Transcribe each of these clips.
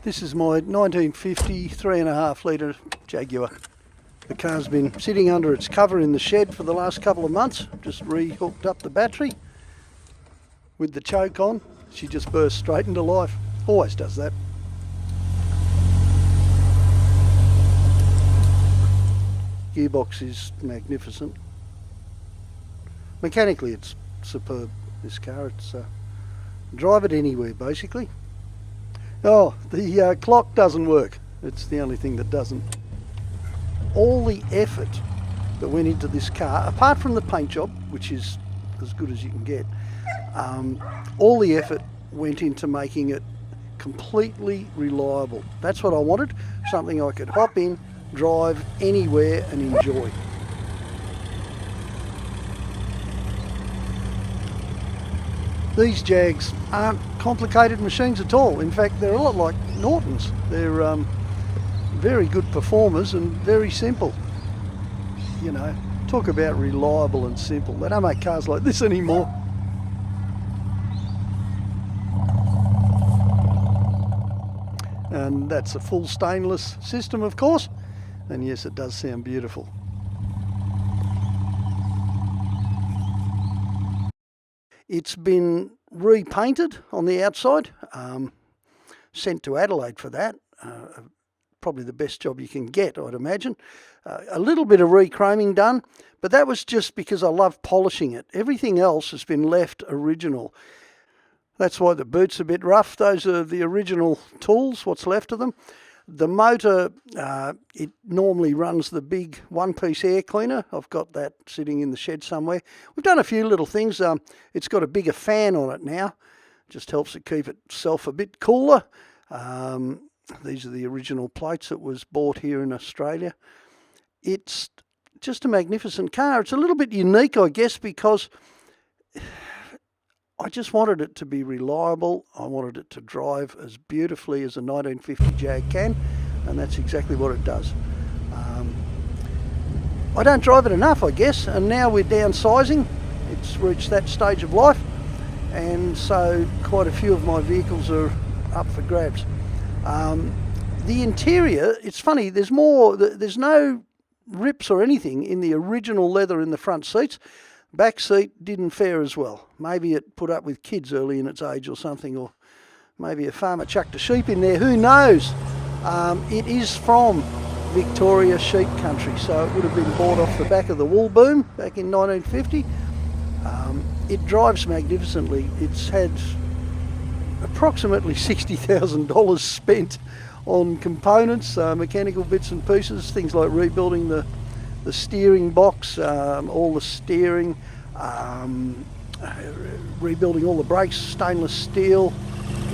This is my 1950 3.5 litre Jaguar. The car's been sitting under its cover in the shed for the last couple of months. Just re-hooked up the battery with the choke on. She just burst straight into life. Always does that. Gearbox is magnificent. Mechanically it's superb, this car. It's drive it anywhere basically. Oh, the clock doesn't work. It's the only thing that doesn't. All the effort that went into this car, apart from the paint job, which is as good as you can get, all the effort went into making it completely reliable. That's what I wanted, something I could hop in, drive anywhere and enjoy. These Jags aren't complicated machines at all. In fact, they're a lot like Nortons. They're very good performers and very simple. You know, talk about reliable and simple. They don't make cars like this anymore. And that's a full stainless system, of course. And yes, it does sound beautiful. It's been repainted on the outside, sent to Adelaide for that. Probably the best job you can get, I'd imagine. A little bit of re-chroming done, but that was just because I love polishing it. Everything else has been left original. That's why the boot's a bit rough. Those are the original tools, what's left of them. The motor, it normally runs the big one-piece air cleaner. I've got that sitting in the shed somewhere. We've done a few little things. It's got a bigger fan on it now. Just helps it keep itself a bit cooler. These are the original plates that was bought here in Australia. It's just a magnificent car. It's a little bit unique, I guess, because I just wanted it to be reliable. I wanted it to drive as beautifully as a 1950 Jag can, and that's exactly what it does. I don't drive it enough, I guess, and now we're downsizing. It's reached that stage of life, and so quite a few of my vehicles are up for grabs. The interior, it's funny, there's no rips or anything in the original leather in the front seats. Back seat didn't fare as well. Maybe it put up with kids early in its age or something, or maybe a farmer chucked a sheep in there, who knows? It is from Victoria sheep country, so it would have been bought off the back of the wool boom back in 1950. It drives magnificently. It's had approximately $60,000 spent on components, mechanical bits and pieces, things like rebuilding the steering box, all the steering, rebuilding all the brakes, stainless steel,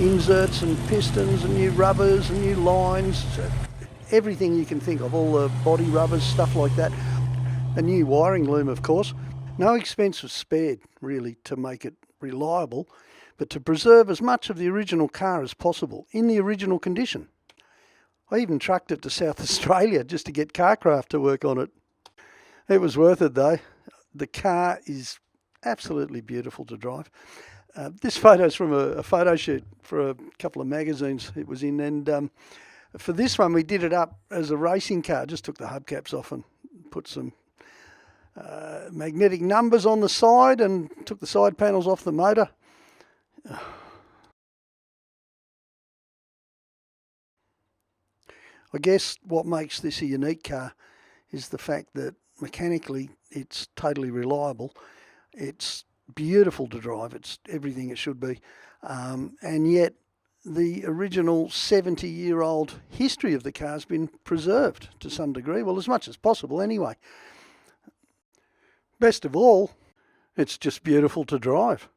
inserts and pistons and new rubbers and new lines, everything you can think of, all the body rubbers, stuff like that. A new wiring loom, of course. No expense was spared, really, to make it reliable, but to preserve as much of the original car as possible in the original condition. I even trucked it to South Australia just to get Carcraft to work on it. It was worth it though. The car is absolutely beautiful to drive. This photo's from a photo shoot for a couple of magazines it was in, and for this one we did it up as a racing car. Just took the hubcaps off and put some magnetic numbers on the side and took the side panels off the motor. I guess what makes this a unique car is the fact that mechanically it's totally reliable. It's beautiful to drive. It's everything it should be. And yet the original 70-year-old history of the car has been preserved to some degree. Well, as much as possible anyway. Best of all, it's just beautiful to drive.